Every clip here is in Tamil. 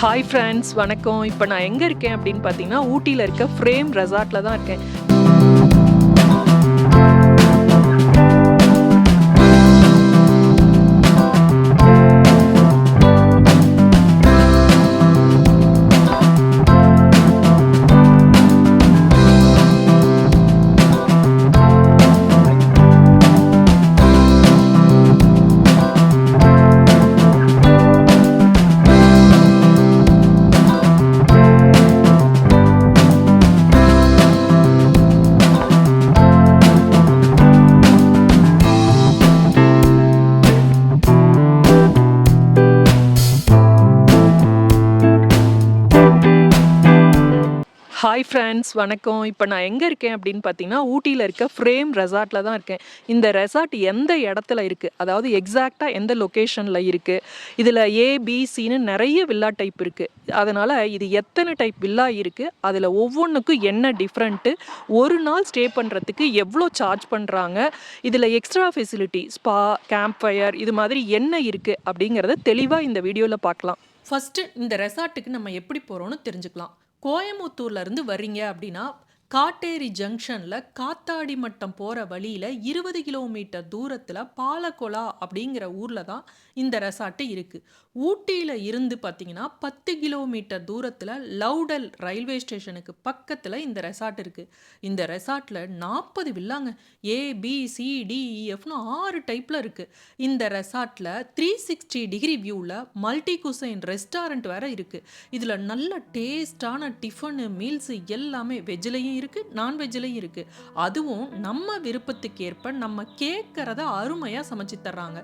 ஹாய் ஃப்ரெண்ட்ஸ், வணக்கம். இப்போ நான் எங்கே இருக்கேன் அப்படின்னு பார்த்தீங்கன்னா, ஊட்டியில் இருக்க ஃப்ரேம் ரெசார்ட்டில் தான் இருக்கேன். ஹாய் ஃப்ரெண்ட்ஸ், வணக்கம். இப்போ நான் எங்கே இருக்கேன் அப்படின்னு பார்த்தீங்கன்னா, ஊட்டியில் இருக்க ஃப்ரேம் ரெசார்ட்டில் தான் இருக்கேன். இந்த ரெசார்ட் எந்த இடத்துல இருக்குது, அதாவது எக்ஸாக்டாக எந்த லொக்கேஷனில் இருக்குது, இதில் ஏபிசின்னு நிறைய வில்லா டைப் இருக்குது. அதனால் இது எத்தனை டைப் வில்லா இருக்குது, அதில் ஒவ்வொன்றுக்கும் என்ன டிஃப்ரெண்ட்டு, ஒரு நாள் ஸ்டே பண்ணுறதுக்கு எவ்வளோ சார்ஜ் பண்ணுறாங்க, இதில் extra facility spa, camp fire இது மாதிரி என்ன இருக்குது அப்படிங்கிறத தெளிவாக இந்த வீடியோவில் பார்க்கலாம். ஃபஸ்ட்டு இந்த ரெசார்ட்டுக்கு நம்ம எப்படி போகிறோன்னு தெரிஞ்சுக்கலாம். கோயமுத்தூர்லேருந்து வர்றீங்க அப்படின்னா, காட்டேரி ஜங்ஷனில் காத்தாடி மட்டம் போகிற வழியில் 20 கிலோமீட்டர் தூரத்தில் பாலக்கொலா அப்படிங்கிற ஊரில் தான் இந்த ரெசார்ட்டு இருக்குது. ஊட்டியில் இருந்து பார்த்தீங்கன்னா 10 கிலோமீட்டர் தூரத்தில் லவுடல் ரயில்வே ஸ்டேஷனுக்கு பக்கத்தில் இந்த ரெசார்ட் இருக்குது. இந்த ரெசார்ட்டில் 40 வில்லாங்க, ABCDEFனு 6 டைப்பில் இருக்குது. இந்த ரெசார்ட்டில் 360 டிகிரி வியூவில் மல்டி குசைன் ரெஸ்டாரண்ட் வேறு இருக்குது. இதில் நல்ல டேஸ்டான டிஃபனு மீல்ஸு எல்லாமே வெஜ்லேயும் இருக்குது, நான்வெஜ்லேயும் இருக்குது. அதுவும் நம்ம விருப்பத்துக்கு ஏற்ப நம்ம கேட்கறத அருமையாக சமைச்சு தர்றாங்க.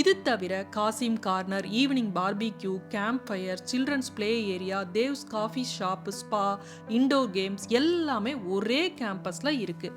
இது தவிர Kasim corner, evening barbecue, camp fire, children's play area, Dev's coffee shop, spa, indoor games எல்லாமே ஒரே கேம்பஸில் இருக்குது.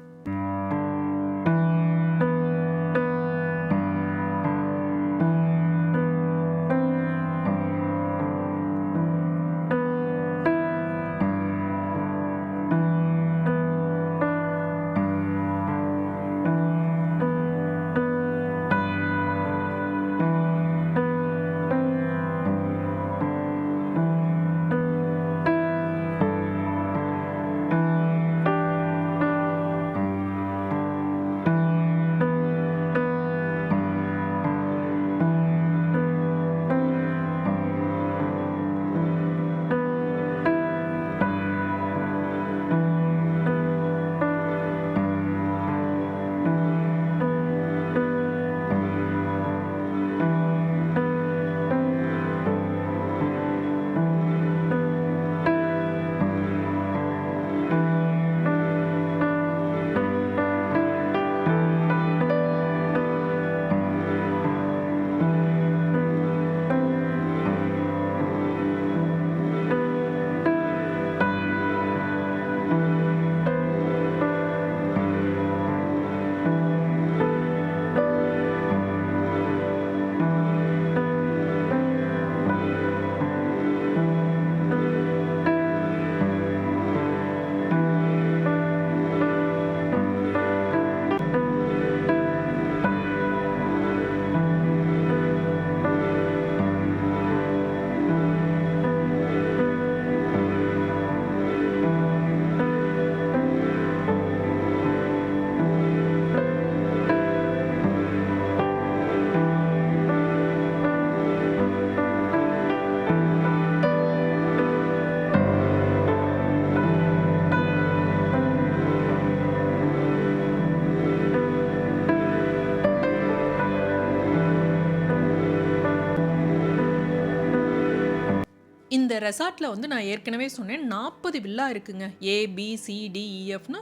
இந்த ரெசார்ட்டில் வந்து நான் ஏற்கனவே சொன்னேன், 40 வில்லா இருக்குங்க. ABCDEFனு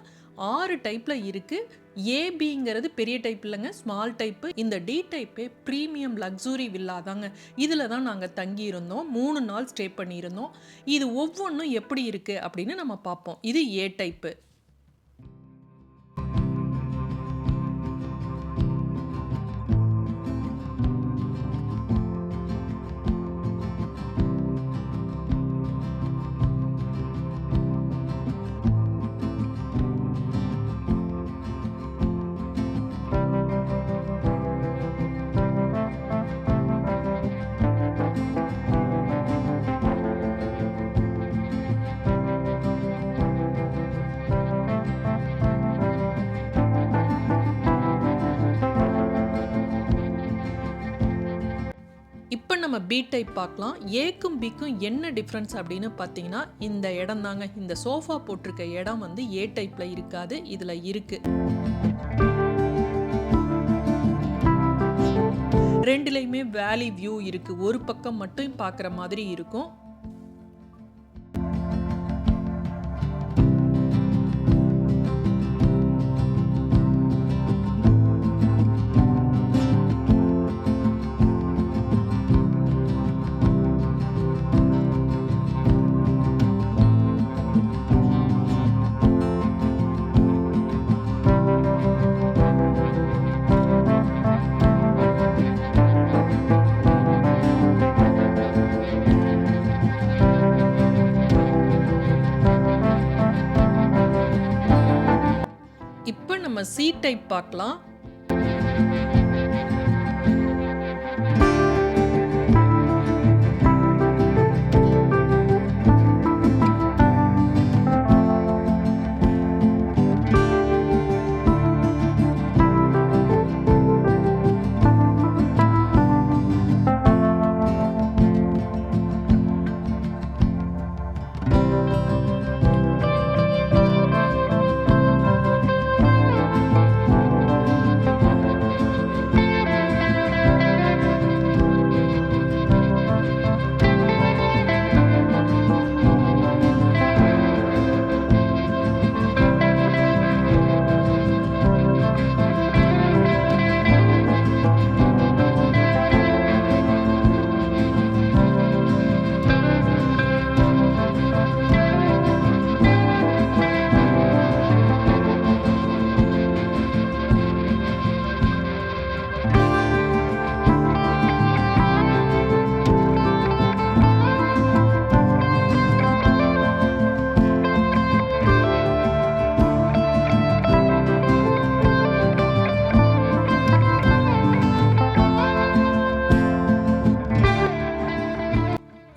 6 டைப்பில் இருக்குது. ஏபிங்கிறது பெரிய டைப் இல்லைங்க, ஸ்மால் டைப்பு. இந்த டி டைப்பே ப்ரீமியம் லக்ஸுரி வில்லா தாங்க. இதில் தான் நாங்கள் தங்கியிருந்தோம், 3 நாள் ஸ்டே பண்ணியிருந்தோம். இது ஒவ்வொன்றும் எப்படி இருக்குது அப்படின்னு நம்ம பார்ப்போம். இது ஏ டைப்பு. இப்போ நம்ம பி டைப் பார்க்கலாம். ஏக்கும் பிக்கும் என்ன டிஃப்ரென்ஸ் அப்படின்னு பார்த்தீங்கன்னா, இந்த இடம் தாங்க. இந்த சோஃபா போட்டிருக்க இடம் வந்து ஏ டைப்ல இருக்காது, இதுல இருக்கு. ரெண்டுலையுமே வேலி வியூ இருக்கு. ஒரு பக்கம் மட்டும் பார்க்குற மாதிரி இருக்கும். இப்போ நம்ம சி டைப் பார்க்கலாம்.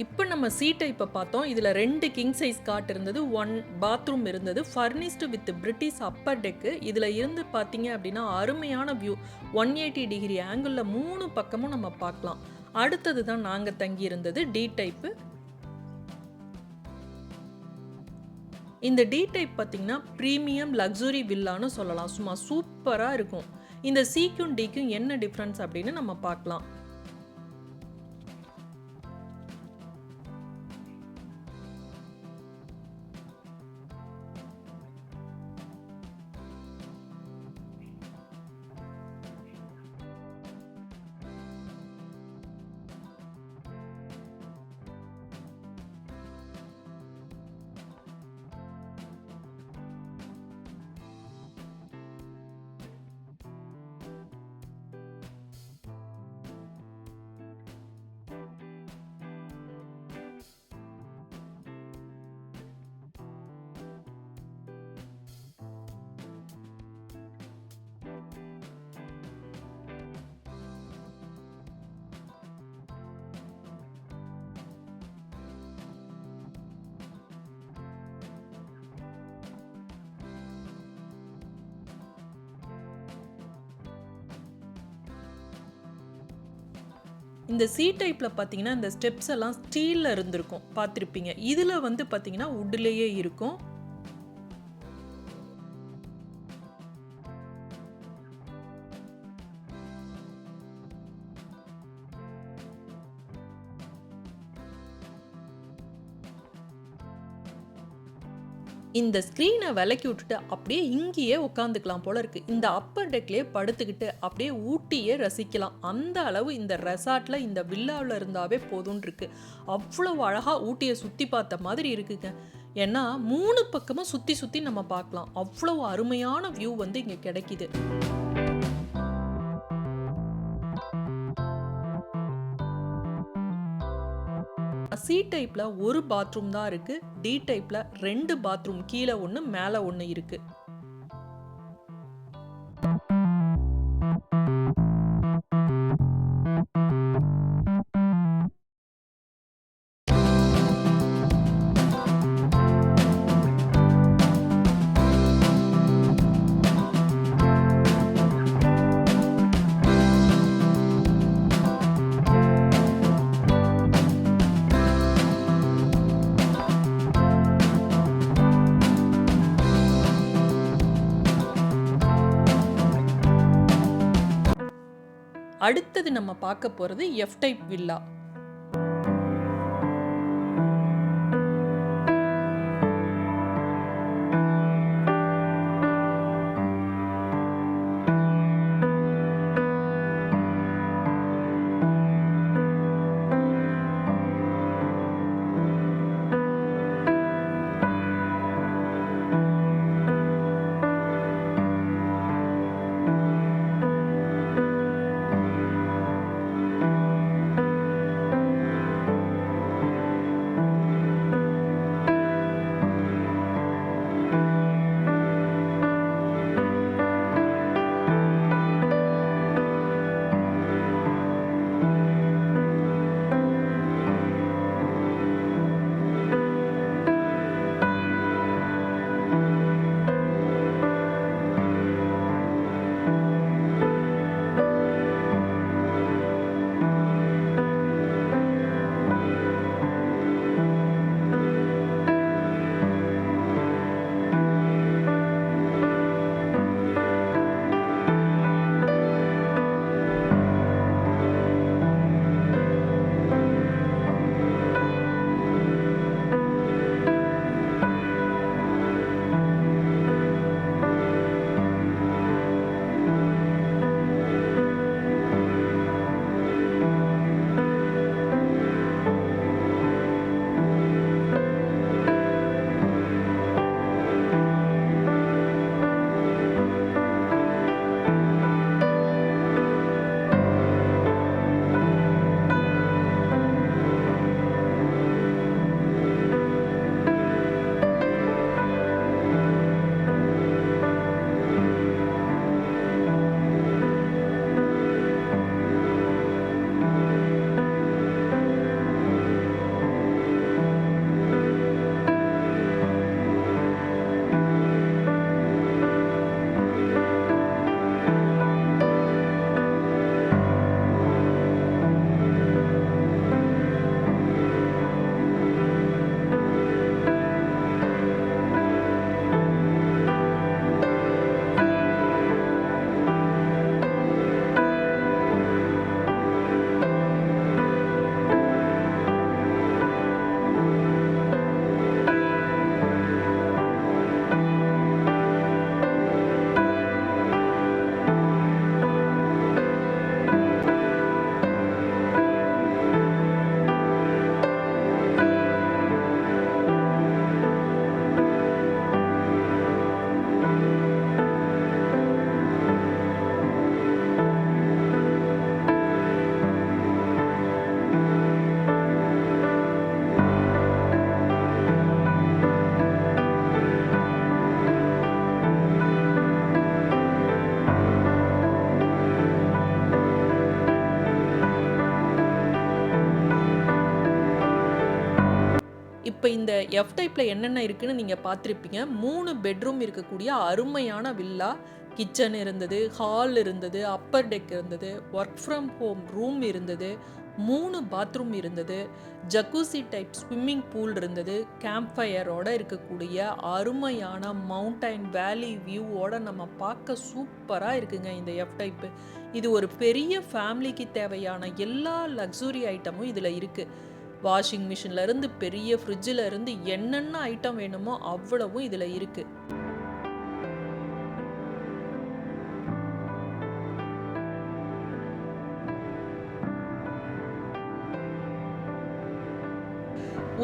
இப்போ நம்ம சி டைப்பை பார்த்தோம். இதில் 2 கிங் சைஸ் காட் இருந்தது, 1 பாத்ரூம் இருந்தது, furnished with British upper deck. இதில் இருந்து பார்த்தீங்க அப்படின்னா அருமையான வியூ, 180 டிகிரி ஆங்கிளில் 3 பக்கமும் நம்ம பார்க்கலாம். அடுத்தது தான் நாங்கள் தங்கி இருந்தது டி டைப்பு. இந்த டி டைப் பார்த்தீங்கன்னா ப்ரீமியம் லக்ஸுரி வில்லான்னு சொல்லலாம். சும்மா சூப்பராக இருக்கும். இந்த சிக்கும் டிக்கும் என்ன டிஃப்ரென்ஸ் அப்படின்னு நம்ம பார்க்கலாம். இந்த சி டைப்ல பார்த்தீங்கன்னா இந்த ஸ்டெப்ஸ் எல்லாம் ஸ்டீல்ல இருந்திருக்கும், பார்த்துருப்பீங்க. இதுல வந்து பார்த்தீங்கன்னா வுட்லேயே இருக்கும். இந்த ஸ்க்ரீனை விலக்கி விட்டுட்டு அப்படியே இங்கேயே உட்காந்துக்கலாம் போல இருக்கு. இந்த அப்பர் டெக்லேயே படுத்துக்கிட்டு அப்படியே ஊட்டியே ரசிக்கலாம். அந்த அளவு இந்த ரெசார்ட்ல இந்த வில்லாவில் இருந்தாவே போதும்னு இருக்கு. அவ்வளவு அழகா ஊட்டியை சுற்றி பார்த்த மாதிரி இருக்குங்க. ஏன்னா 3 பக்கமும் சுற்றி சுற்றி நம்ம பார்க்கலாம். அவ்வளவு அருமையான வியூ வந்து இங்கே கிடைக்குது. சி டைப்ல ஒரு பாத்ரூம் தான் இருக்கு. டி டைப்ல 2 பாத்ரூம், கீழே 1 மேலே 1 இருக்கு. அடுத்தது நம்ம பார்க்க போகிறது எஃப் டைப் வில்லா. இப்போ இந்த எஃப் டைப்பில் என்னென்ன இருக்குன்னு நீங்கள் பார்த்துருப்பீங்க. 3 பெட்ரூம் இருக்கக்கூடிய அருமையான வில்லா. கிச்சன் இருந்தது, ஹால் இருந்தது, அப்பர் டெக் இருந்தது, ஒர்க் ஃப்ரம் ஹோம் ரூம் இருந்தது, 3 பாத்ரூம் இருந்தது, ஜக்கூசி டைப் ஸ்விம்மிங் பூல் இருந்தது, கேம்ப் ஃபயரோட இருக்கக்கூடிய அருமையான மவுண்டைன் வேலி வியூவோட நம்ம பார்க்க சூப்பராக இருக்குங்க இந்த எஃப் டைப்பு. இது ஒரு பெரிய ஃபேமிலிக்கு தேவையான எல்லா லக்ஸுரி ஐட்டமும் இதில் இருக்குது. வாஷிங் மிஷின்லேருந்து பெரிய ஃப்ரிட்ஜில் இருந்து என்னென்ன ஐட்டம் வேணுமோ அவ்வளவும் இதில் இருக்குது.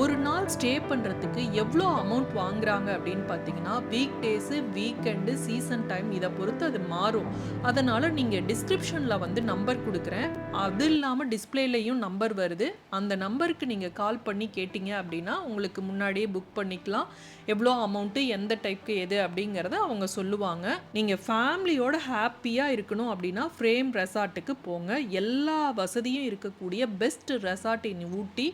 ஒரு நாள் ஸ்டே பண்ணுறதுக்கு எவ்வளோ அமௌண்ட் வாங்குறாங்க அப்படின்னு பார்த்தீங்கன்னா, week days, weekend, season time இதை பொறுத்து அது மாறும். அதனால் நீங்கள் டிஸ்கிரிப்ஷனில் வந்து நம்பர் கொடுக்குறேன். அது இல்லாமல் டிஸ்பிளேலையும் நம்பர் வருது. அந்த நம்பருக்கு நீங்கள் கால் பண்ணி கேட்டிங்க அப்படின்னா உங்களுக்கு முன்னாடியே புக் பண்ணிக்கலாம். எவ்வளோ அமௌண்ட்டு, எந்த டைப்க்கு எது அப்படிங்கிறத அவங்க சொல்லுவாங்க. நீங்கள் ஃபேமிலியோட ஹாப்பியாக இருக்கணும் அப்படின்னா ஃப்ரேம் ரெசார்ட்டுக்கு போங்க. எல்லா வசதியும் இருக்கக்கூடிய பெஸ்ட் ரெசார்ட் இன் ஊட்டி.